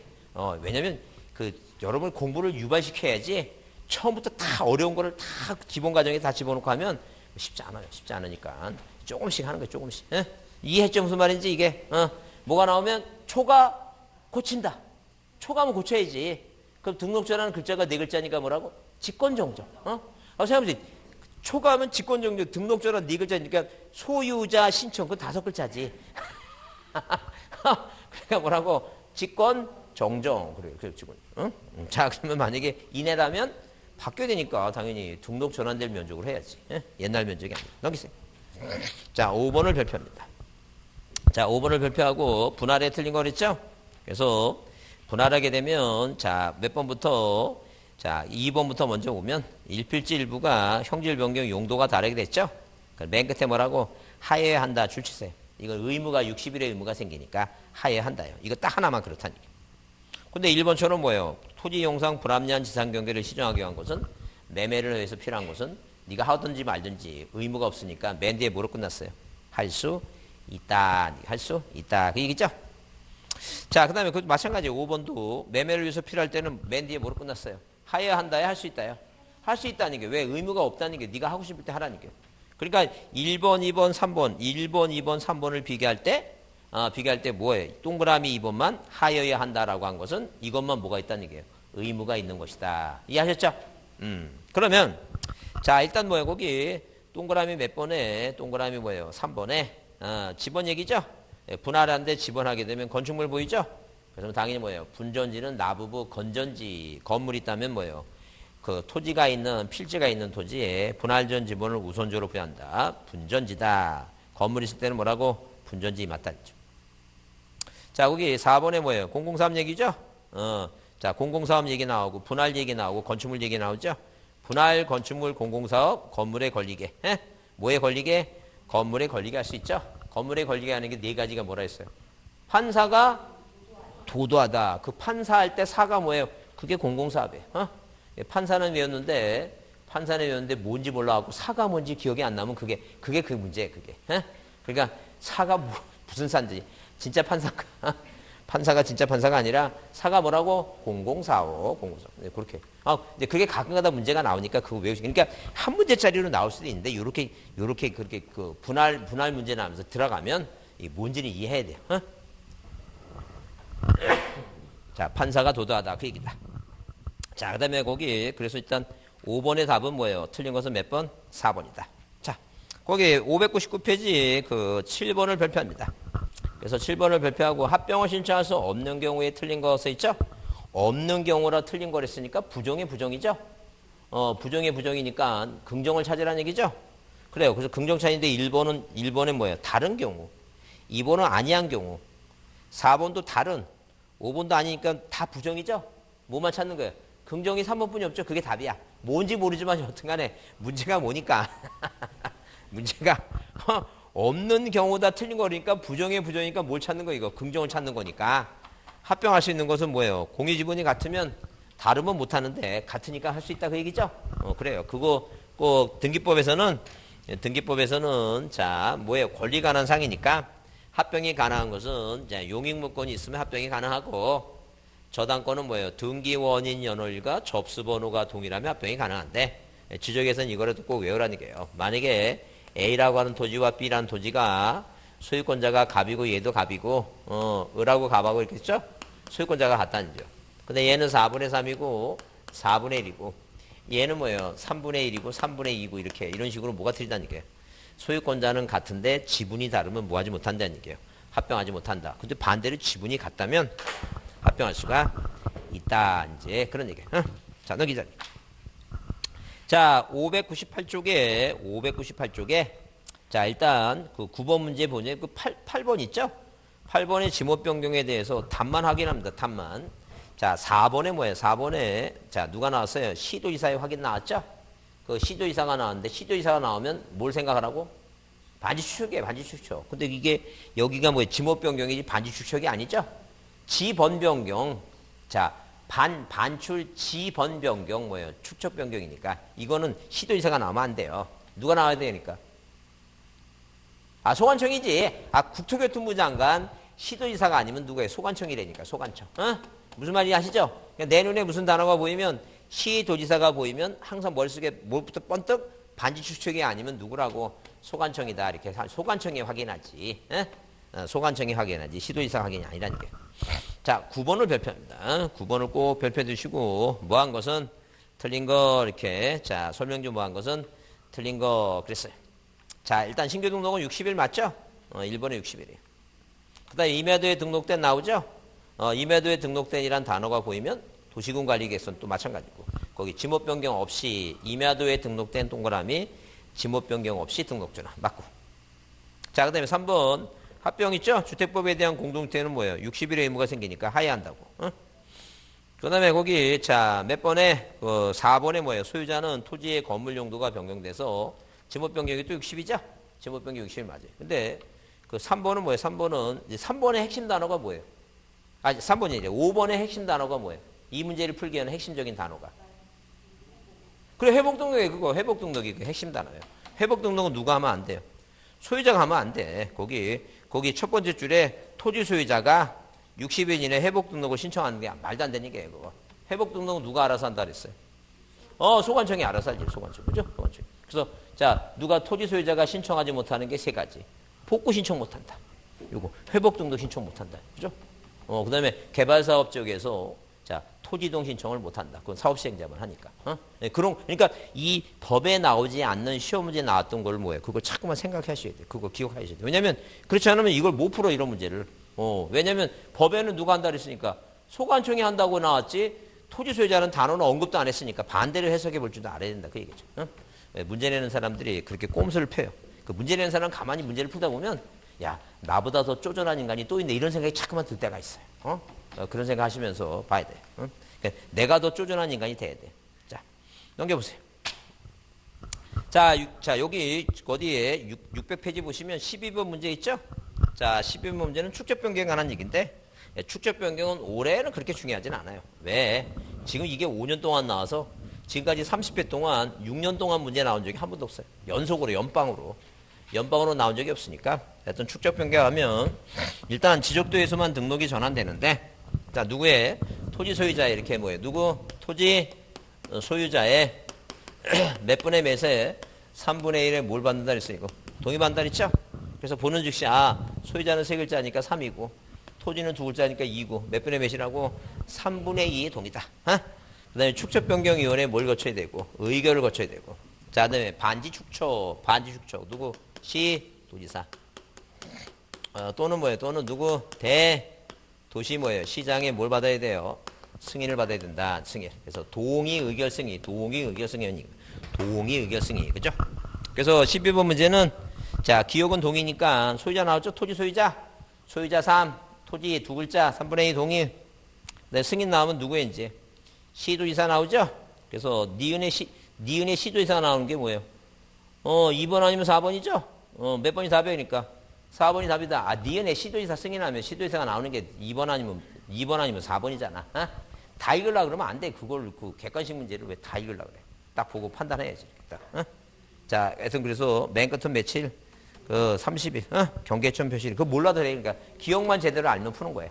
왜냐면 그 여러분 공부를 유발시켜야지 처음부터 다 어려운 거를 다 기본 과정에 다 집어넣고 하면 쉽지 않아요. 쉽지 않으니까 조금씩 하는 거예요. 조금씩. 에? 이해했죠? 무슨 말인지 이게. 뭐가 나오면 초가 고친다. 초가면 고쳐야지. 그럼 등록조라는 글자가 네 글자니까 뭐라고? 직권정정. 생각해보세요. 초가면 직권정정, 등록조라는 네 글자니까 소유자 신청 그 5글자지. 그러니까 뭐라고? 직권정정. 그래요. 직권. 자, 그러면 만약에 이내라면 바뀌어야 되니까 당연히 등록 전환될 면적으로 해야지. 옛날 면적이 아니라. 넘기세요. 자, 5번을 발표합니다. 자, 5번을 발표하고 분할에 틀린 거 그랬죠? 그래서 분할하게 되면 자, 몇 번부터 자, 2번부터 먼저 오면 일필지 일부가 형질 변경 용도가 다르게 됐죠? 맨 끝에 뭐라고? 하여한다 줄치세요. 이건 의무가 60일의 의무가 생기니까 하여한다요. 이거 딱 하나만 그렇다는 얘기예요. 근데 1번처럼 뭐예요? 토지 용상 불합리한 지상 경계를 시정하기 위한 것은 매매를 위해서 필요한 것은 네가 하든지 말든지 의무가 없으니까 맨 뒤에 뭐로 끝났어요? 할 수 있다. 할 수 있다. 그 얘기죠? 자, 그 다음에 그 마찬가지 5번도 매매를 위해서 필요할 때는 맨 뒤에 뭐로 끝났어요? 하여야 한다요? 할 수 있다요? 할 수 있다는 게 왜 의무가 없다는 게 네가 하고 싶을 때 하라는 게. 그러니까 1번, 2번, 3번, 1번, 2번, 3번을 비교할 때 뭐예요? 동그라미 2번만 하여야 한다라고 한 것은 이것만 뭐가 있다는 얘기예요? 의무가 있는 것이다. 이해하셨죠? 그러면 자, 일단 뭐예요? 거기 동그라미 몇 번에 동그라미 뭐예요? 3번에 지번 얘기죠? 분할하는데 지번하게 되면 건축물 보이죠? 그래서 당연히 뭐예요? 분전지는 나부부 건전지 건물이 있다면 뭐예요? 그 토지가 있는 필지가 있는 토지에 분할전 지번을 우선적으로 부여한다. 분전지다. 건물 있을 때는 뭐라고? 분전지 맞다죠. 자, 거기 4번에 뭐예요? 003 얘기죠? 자, 공공사업 얘기 나오고 분할 얘기 나오고 건축물 얘기 나오죠? 분할 건축물 공공사업 건물에 걸리게. 뭐에 걸리게? 건물에 걸리게 할 수 있죠? 건물에 걸리게 하는 게 네 가지가 뭐라 했어요? 판사가 도도하다. 그 판사할 때 사가 뭐예요? 그게 공공사업이에요. 판사는 외웠는데 뭔지 몰라갖고 사가 뭔지 기억이 안 나면 그게 그 문제예요. 그게. 그러니까 사가 무슨 사인지 진짜 판사가 진짜 판사가 아니라 사가 뭐라고? 공공사업. 네, 그렇게. 근데 그게 가끔가다 문제가 나오니까 그거 외우시고. 그러니까 한 문제짜리로 나올 수도 있는데 요렇게 그렇게 그 분할 문제 나오면서 들어가면 이 뭔지는 이해해야 돼요. 자, 판사가 도도하다. 그 얘기다. 자, 그 다음에 거기, 그래서 일단 5번의 답은 뭐예요? 틀린 것은 몇 번? 4번이다. 자, 거기 599페이지 그 7번을 발표합니다. 그래서 7번을 발표하고 합병을 신청할 수 없는 경우에 틀린 거 써 있죠? 없는 경우라 틀린 거랬으니까 부정의 부정이죠? 부정의 부정이니까 긍정을 찾으라는 얘기죠? 그래요. 그래서 긍정 차이인데 1번은 뭐예요? 다른 경우. 2번은 아니한 경우. 4번도 다른. 5번도 아니니까 다 부정이죠? 뭐만 찾는 거예요? 긍정이 3번뿐이 없죠? 그게 답이야. 뭔지 모르지만 여튼 간에 문제가 뭐니까. 문제가 없는 경우다 틀린 거니까 부정의 부정이니까 뭘 찾는 거 이거? 긍정을 찾는 거니까. 합병할 수 있는 것은 뭐예요? 공유지분이 같으면 다르면 못하는데 같으니까 할 수 있다 그 얘기죠? 그래요. 그거 꼭 등기법에서는 자 뭐예요? 권리 관한 상이니까 합병이 가능한 것은 자, 용익무권이 있으면 합병이 가능하고 저당권은 뭐예요? 등기 원인 연월과 접수 번호가 동일하면 합병이 가능한데 지적에서는 이거라도 꼭 외우라는 게요. 만약에 A라고 하는 토지와 B라는 토지가 소유권자가 갑이고 얘도 갑이고 을하고 갑하고 이렇게 했죠? 소유권자가 같다는 거죠. 근데 얘는 4분의 3이고 4분의 1이고 얘는 뭐예요? 3분의 1이고 3분의 2이고 이렇게 이런 식으로 뭐가 틀리다는 얘기예요. 소유권자는 같은데 지분이 다르면 뭐하지 못한다는 얘기예요. 합병하지 못한다. 근데 반대로 지분이 같다면 합병할 수가 있다. 이제 그런 얘기예요. 자, 넘기자. 자, 598쪽에 자, 일단 그 9번 문제 보면 그 8번 있죠? 8번의 지목 변경에 대해서 답만 확인합니다. 답만. 자, 4번에 뭐예요? 4번에 자, 누가 나왔어요? 시도지사의 확인 나왔죠? 그 시도지사가 나왔는데 시도지사가 나오면 뭘 생각하라고? 반지축척이에요. 반지축척. 근데 이게 여기가 뭐예요? 지목 변경이지 반지축척이 아니죠? 지번 변경. 자, 반출 지번 변경 뭐예요? 축척 변경이니까 이거는 시도지사가 나오면 안 돼요. 누가 나와야 되니까? 아, 소관청이지. 아, 국토교통부 장관 시도지사가 아니면 누구예요? 소관청이라니까. 소관청. 어? 무슨 말인지 아시죠? 내 눈에 무슨 단어가 보이면 시도지사가 보이면 항상 머릿속에 뭘부터 번뜩 반지축척이 아니면 누구라고? 소관청이다. 이렇게 소관청이 확인하지. 소관청이 확인하지. 시도지사 확인이 아니라니까. 자, 9번을 별표합니다. 9번을 꼭 별표 두시고 뭐한 것은 틀린 거 이렇게 자 설명 좀 뭐한 것은 틀린 거 그랬어요. 자, 일단 신규 등록은 60일 맞죠? 1번에 60일이에요. 그 다음에 임야도에 등록된 나오죠? 임야도에 등록된이란 단어가 보이면 도시군관리계획서는 또 마찬가지고 거기 지목 변경 없이 임야도에 등록된 동그라미 지목 변경 없이 등록전화 맞고. 자, 그 다음에 3번 합병 있죠? 주택법에 대한 공동주택은 뭐예요? 60일의 의무가 생기니까 하야한다고. 그 다음에 거기 자 몇 번에 4번에 뭐예요? 소유자는 토지의 건물 용도가 변경돼서 지목 변경이 또 60이죠? 지목 변경 60일 맞아요. 근데 그 3번은 뭐예요? 3번은 이제 3번의 핵심 단어가 뭐예요? 아, 3번이 이제 5번의 핵심 단어가 뭐예요? 이 문제를 풀기 위한 핵심적인 단어가. 그래, 회복등록이 그거 회복등록이 그 핵심 단어예요. 회복등록은 누가 하면 안 돼요? 소유자가 하면 안 돼. 거기 첫 번째 줄에 토지 소유자가 60일 이내 회복등록을 신청하는 게 말도 안 되는 게 그거. 회복등록은 누가 알아서 한다 그랬어요? 소관청이 알아서 하지. 소관청. 그죠? 소관청. 그래서 자, 누가 토지 소유자가 신청하지 못하는 게 세 가지. 복구 신청 못한다. 요거 회복등록 신청 못한다. 그죠? 그 다음에 개발사업 지역에서 자 토지이동 신청을 못한다. 그건 사업시행자만 하니까. 네, 그러니까 이 법에 나오지 않는 시험 문제 나왔던 걸 뭐예요? 그걸 자꾸만 생각하셔야 돼요. 그거 기억하셔야 돼요. 왜냐면 그렇지 않으면 이걸 못 풀어 이런 문제를. 왜냐면 법에는 누가 한다 그랬으니까 소관청이 한다고 나왔지 토지 소유자는 단어는 언급도 안 했으니까 반대로 해석해 볼 줄도 알아야 된다. 그 얘기죠. 네, 문제 내는 사람들이 그렇게 꼼수를 펴요. 그 문제 내는 사람 가만히 문제를 풀다 보면 야, 나보다 더 쪼잔한 인간이 또 있네. 이런 생각이 자꾸만 들 때가 있어요. 그런 생각 하시면서 봐야 돼요. 그러니까 내가 더 쪼잔한 인간이 돼야 돼. 자, 넘겨보세요. 자, 여기 어디에 600페이지 보시면 12번 문제 있죠? 자, 12번 문제는 축적 변경에 관한 얘기인데 축적 변경은 올해는 그렇게 중요하진 않아요. 왜? 지금 이게 5년 동안 나와서 지금까지 30회 동안 6년 동안 문제 나온 적이 한 번도 없어요. 연속으로 연방으로 나온 적이 없으니까 하여튼 축적 변경하면 일단 지적도에서만 등록이 전환되는데 자 누구의 토지 소유자의 이렇게 뭐예요? 누구 토지 소유자의 몇 분의 몇에 3분의 1에 뭘 받는다 그랬어요? 이거 동의받는다 그랬죠? 그래서 보는 즉시 소유자는 세 글자니까 3이고 토지는 두 글자니까 2고 몇 분의 몇이라고 3분의 2의 동의다. 그 다음에 축적변경위원회에 뭘 거쳐야 되고 의결을 거쳐야 되고 자 그다음에 반지축척 누구? 시도지사 또는 뭐예요? 또는 누구? 대도시 뭐예요? 시장에 뭘 받아야 돼요? 승인을 받아야 된다. 승인. 그래서 동의의결 승인. 동의의결 승인. 그죠? 그래서 12번 문제는 자 기억은 동의니까 소유자 나왔죠? 토지 소유자 3 토지 두 글자 3분의 2 동의. 네, 승인 나오면 누구인지 시도지사 나오죠? 그래서 니은의 시도지사가 나오는 게 뭐예요? 2번 아니면 4번이죠? 몇 번이 답이니까 4번이 답이다. 니은의 시도지사 승인하면 시도지사가 나오는 게 2번 아니면 4번이잖아. 다 읽으려고 그러면 안 돼. 그걸 그 객관식 문제를 왜 다 읽으려고 그래. 딱 보고 판단해야지. 자, 하여튼 그래서 맨 끝은 며칠? 30일. 경계천 표시. 그거 몰라도 돼. 그러니까 기억만 제대로 알면 푸는 거예요.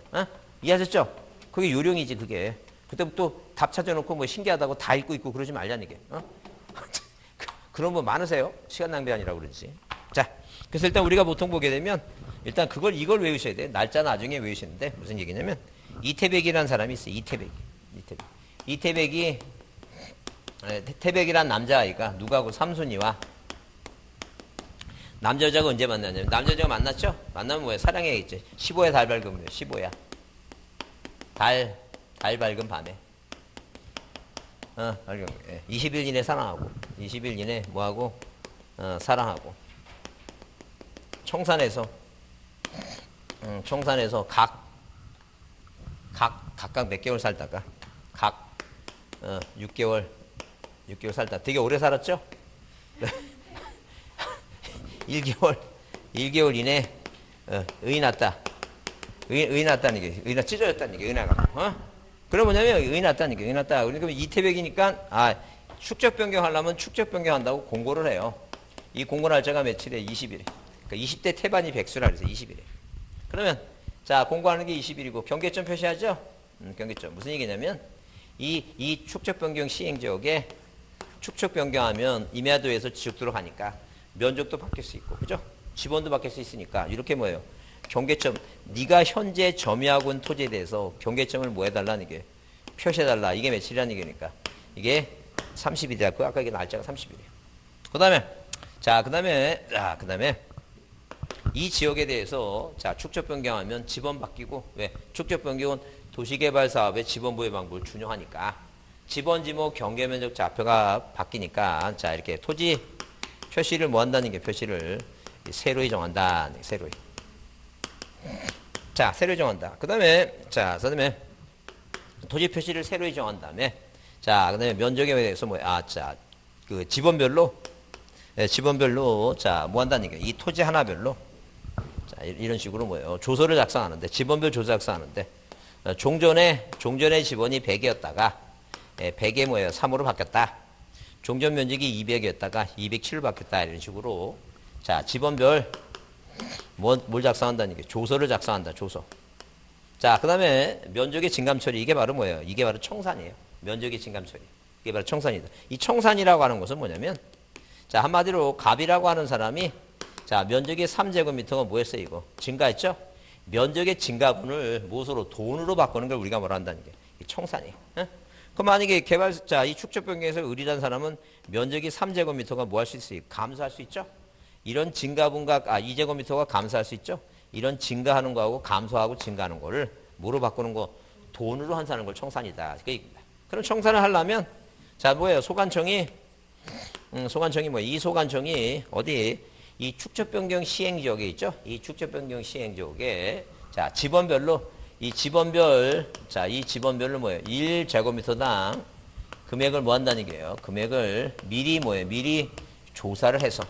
이해하셨죠? 그게 요령이지 그게. 그때부터 답 찾아놓고 뭐 신기하다고 다 읽고 있고 그러지 말자는 게. 그런 분 많으세요? 시간 낭비 아니라고 그러지. 자, 그래서 일단 우리가 보통 보게 되면 일단 이걸 외우셔야 돼. 날짜 나중에 외우시는데 무슨 얘기냐면 이태백이라는 사람이 있어요. 태백이란 남자아이가 누구하고 삼순이와 남자 여자가 언제 만나냐면 남자 여자가 만났죠? 만나면 뭐야? 사랑해야겠지. 15야 달 밝은 거예요. 15야. 달 밝은 밤에. 밝은 거. 20일 이내 사랑하고 20일 이내 뭐하고? 사랑하고. 청산에서 청산에서 각각 몇 개월 살다가, 6개월 살다. 되게 오래 살았죠? 1개월 이내, 의이 났다. 의이 났다는 게, 의이나 찢어졌다는 게, 의나가. 그럼 뭐냐면, 의이 났다는 게, 의이 났다. 그러니까 이태백이니까, 축적 변경하려면 축적 변경한다고 공고를 해요. 이 공고 날짜가 며칠에? 20일에. 그러니까 20대 태반이 백수라 그래서 20일에. 그러면, 자, 공고하는 게 20일이고, 경계점 표시하죠? 경계점. 무슨 얘기냐면, 이 축적 변경 시행 지역에 축적 변경하면 임야도에서 지적도로 가니까 면적도 바뀔 수 있고, 그죠? 지번도 바뀔 수 있으니까, 이렇게 뭐예요? 경계점, 네가 현재 점유하고 있는 토지에 대해서 경계점을 뭐 해달라는 게 표시해달라. 이게 며칠이라는 얘기니까. 이게 30일이야. 그 아까 이게 날짜가 30일이에요. 그 다음에 이 지역에 대해서 자, 축적 변경하면 지번 바뀌고, 왜? 축적 변경은 도시개발 사업의 지번 부여 방법을 준용하니까 지번 지목 경계면적 좌표가 바뀌니까 자, 이렇게 토지 표시를 뭐 한다는 게 표시를 세로히 정한다. 세로히. 자, 세로히 정한다. 그 다음에 토지 표시를 세로히 정한 다음에 자, 그 다음에 면적에 대해서 그 지번별로 자, 뭐 한다는 게 이 토지 하나별로 자, 이런 식으로 뭐예요? 조서를 작성하는데 지번별 조서 작성하는데 종전에 지번이 100이었다가 100에 뭐예요? 3으로 바뀌었다. 종전 면적이 200이었다가 207로 바뀌었다. 이런 식으로 자, 지번별 뭘 작성한다는 게 조서를 작성한다. 조서. 자, 그 다음에 면적의 증감 처리. 이게 바로 뭐예요? 이게 바로 청산이에요. 면적의 증감 처리. 이게 바로 청산이다. 이 청산이라고 하는 것은 뭐냐면 자, 한마디로 갑이라고 하는 사람이 자, 면적의 3제곱미터가 뭐였어요? 이거 증가했죠? 면적의 증가분을 무엇으로? 돈으로 바꾸는 걸 우리가 뭐라 한다는 게 청산이에요. 그럼 만약에 개발자 이 축적 변경에서 의리란 사람은 면적이 3제곱미터가 뭐 할 수 있어요? 감소할 수 있죠? 이런 증가분과 2제곱미터가 감소할 수 있죠? 이런 증가하는 거하고 감소하고 증가하는 거를 뭐로 바꾸는 거? 돈으로 환산하는 걸 청산이다. 그럼 청산을 하려면 자, 뭐예요? 소관청이 이 소관청이 어디 이 축적 변경 시행 지역에 있죠? 이 축적 변경 시행 지역에 자, 지번별로 이 지번별로 뭐예요? 1제곱미터당 금액을 뭐 한다는 얘기예요? 금액을 미리 조사를 해서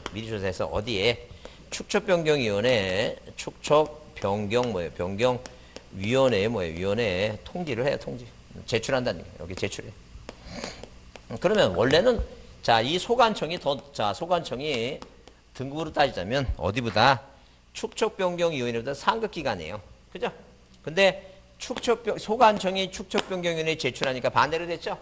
어디에? 축척변경위원회 위원회에 통지를 해요. 제출한다는 얘기예요. 여기 제출해. 그러면 원래는 자, 이 소관청이 등급으로 따지자면 어디보다 축척변경위원회보다 상급기관이에요. 그죠? 근데 소관청이 축척변경위원회에 제출하니까 반대로 됐죠?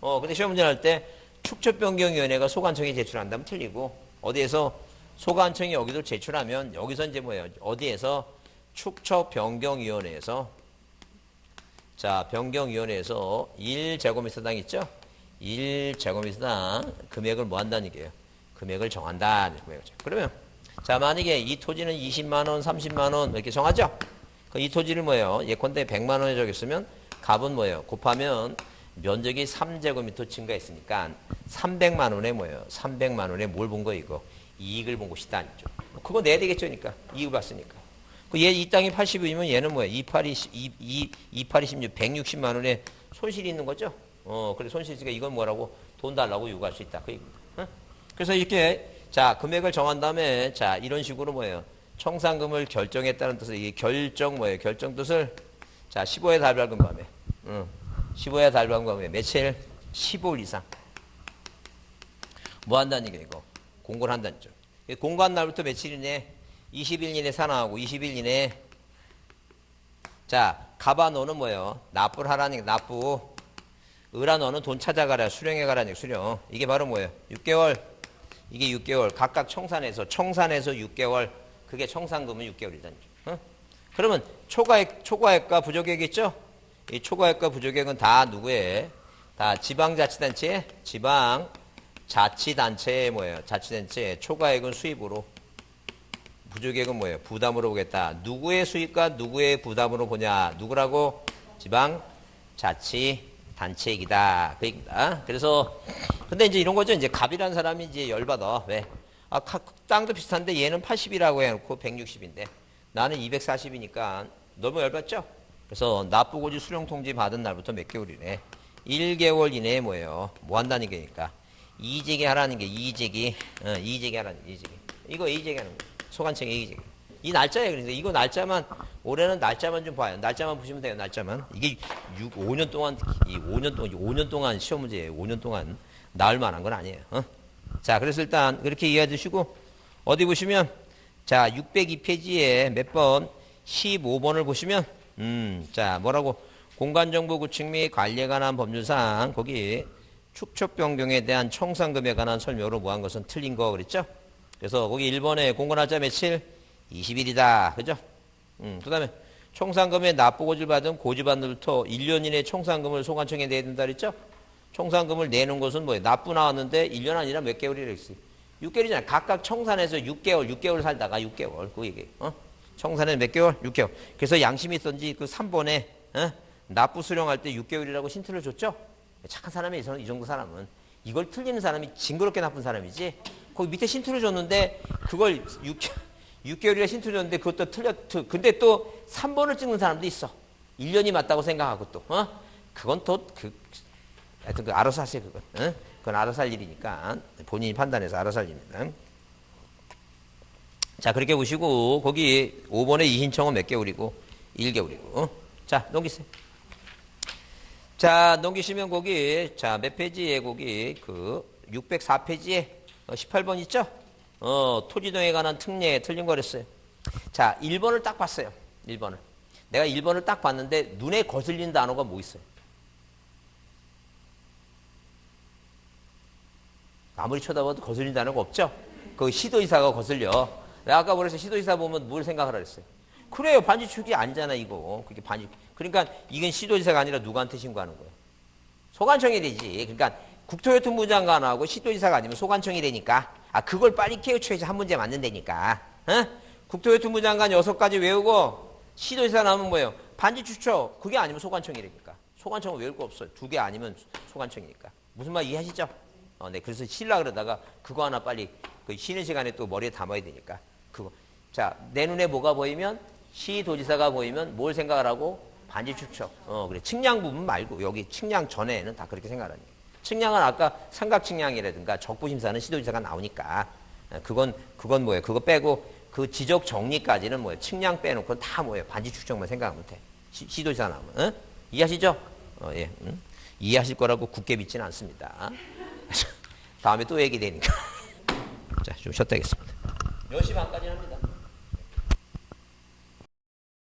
근데 시험 문제 할 때 축척변경위원회가 소관청에 제출한다면 틀리고, 어디에서 소관청이 여기도 제출하면 여기서 이제 뭐예요? 어디에서 축척변경위원회에서 자, 변경위원회에서 1제곱미터당 있죠? 1제곱미터당 금액을 뭐 한다는 얘기예요? 금액을 정한다. 그러면 자, 만약에 이 토지는 20만원, 30만원 이렇게 정하죠? 이 토지를 뭐예요? 예컨대 100만원에 적였으면 값은 뭐예요? 곱하면 면적이 3제곱미터 증가했으니까 300만원에 뭐예요? 300만원에 뭘 본 거예요? 이거 이익을 본 것이다. 아니죠? 그거 내야 되겠죠? 그러니까 이익을 봤으니까. 이 땅이 80이면 얘는 뭐예요? 28, 16, 160만원에 손실이 있는 거죠? 그래 손실이 있으니까 이건 뭐라고? 돈 달라고 요구할 수 있다. 그 얘기입니다. 그래서 이렇게 자, 금액을 정한 다음에 자, 이런 식으로 뭐예요? 청산금을 결정했다는 뜻을 이게 결정 뜻을 자, 15회 달발금 밤에 15회 달발금 밤에 며칠? 15일 이상 뭐 한다는 얘기예요? 이거 공고를 한다는 점. 공고한 날부터 며칠이네? 20일 이내 산하하고 20일 이내 자, 가봐 너는 뭐예요? 납부를 하라는 게 납부. 을아 너는 돈 찾아가라. 수령해 가라는 게 수령. 이게 바로 뭐예요? 6개월. 이게 6개월. 각각 청산해서 6개월. 그게 청산금은 6개월이다. 그러면 초과액과 부족액 있죠? 이 초과액과 부족액은 다 누구의? 다 지방자치단체의 뭐예요? 자치단체의 초과액은 수입으로, 부족액은 뭐예요? 부담으로 보겠다. 누구의 수입과 누구의 부담으로 보냐? 누구라고? 지방자치단체이다. 그 얘기입니다. 그래서 근데 이제 이런 거죠. 이제 갑이라는 사람이 이제 열받아. 왜? 땅도 비슷한데 얘는 80이라고 해놓고 160인데 나는 240이니까 너무 열받죠? 그래서 납부고지 수령통지 받은 날부터 몇 개월이래? 1개월 이내에 뭐예요? 뭐 한다는 게니까 이의제기 하라는 게 이의제기 이의제기 하라는 게 이의제기 이거 이의제기 하는 거 소관청에 이의제기 이 날짜예요. 그러니까 이거 날짜만 올해는 날짜만 좀 봐요. 날짜만 보시면 돼요. 날짜만 이게 5년 동안 이 5년 동안 시험 문제예요. 5년 동안 나올 만한 건 아니에요. 자, 그래서 일단 그렇게 이해해 주시고 어디 보시면 자 602페이지에 몇 번 15번을 보시면 자 뭐라고 공간정보 구축 및 관리에 관한 법률상 거기 축척 변경에 대한 청산금에 관한 설명으로 뭐한 것은 틀린 거 그랬죠? 그래서 거기 1번에 공고날짜 며칠 20일이다. 그죠? 그 다음에 청산금에 납부고지를 받은 고지반들부터 1년 이내에 청산금을 소관청에 내야 된다 그랬죠? 청산금을 내는 것은 뭐예요? 납부 나왔는데 1년 아니라 몇 개월이라 했어요? 6개월이잖아요. 각각 청산해서 6개월 살다가 6개월. 그 얘기. 청산해 몇 개월? 6개월. 그래서 양심이 있던지 그 3번에 납부 수령할 때 6개월이라고 힌트를 줬죠? 착한 사람이 이 정도 사람은. 이걸 틀리는 사람이 징그럽게 나쁜 사람이지. 거기 밑에 힌트를 줬는데 그걸 6개월이라 힌트를 줬는데 그것도 근데 또 3번을 찍는 사람도 있어. 1년이 맞다고 생각하고 또. 그건 또 하여튼 그 알아서 하세요. 그건. 그건 알아서 할 일이니까 본인이 판단해서 알아서 할 일입니다. 자 그렇게 보시고 거기 5번에 이신청은 몇 개월이고 1개월이고 자 넘기세요. 자 넘기시면 거기 자 몇 페이지에 거기 그 604페이지에 18번 있죠? 토지동에 관한 특례에 틀린 거랬어요. 자 1번을 딱 봤어요. 1번을 내가 1번을 딱 봤는데 눈에 거슬리는 단어가 뭐 있어요? 아무리 쳐다봐도 거슬리는 단어가 없죠? 그 시도의사가 거슬려. 내가 아까 그래서 시도의사 보면 뭘 생각하라 그랬어요? 그래요. 반지축이 아니잖아 이거. 그게 그러니까 이건 시도의사가 아니라 누구한테 신고하는 거예요? 소관청이 되지. 그러니까 국토교통부 장관하고 시도의사가 아니면 소관청이 되니까 그걸 빨리 깨우쳐야지 한 문제 맞는다니까. 국토교통부 장관 6가지 외우고 시도의사 나오면 뭐예요? 반지축초 그게 아니면 소관청이라니까. 소관청은 외울 거 없어요. 2개 아니면 소관청이니까. 무슨 말 이해하시죠? 네, 그래서 쉬려고 그러다가 그거 하나 빨리 그 쉬는 시간에 또 머리에 담아야 되니까 그거. 자, 내 눈에 뭐가 보이면 시도지사가 보이면 뭘 생각을 하고 반지축척. 그래. 측량 부분 말고 여기 측량 전에는 다 그렇게 생각하는 거예요. 측량은 아까 삼각측량이라든가 적부심사는 시도지사가 나오니까 그건 뭐예요? 그거 빼고 그 지적 정리까지는 뭐예요? 측량 빼놓고 다 뭐예요? 반지축척만 생각하면 돼. 시도지사 나오면. 이해하시죠? 예. 이해하실 거라고 굳게 믿지는 않습니다. 다음에 또 얘기되니까. 자, 좀 쉬었다 하겠습니다. 10시 반까지 합니다.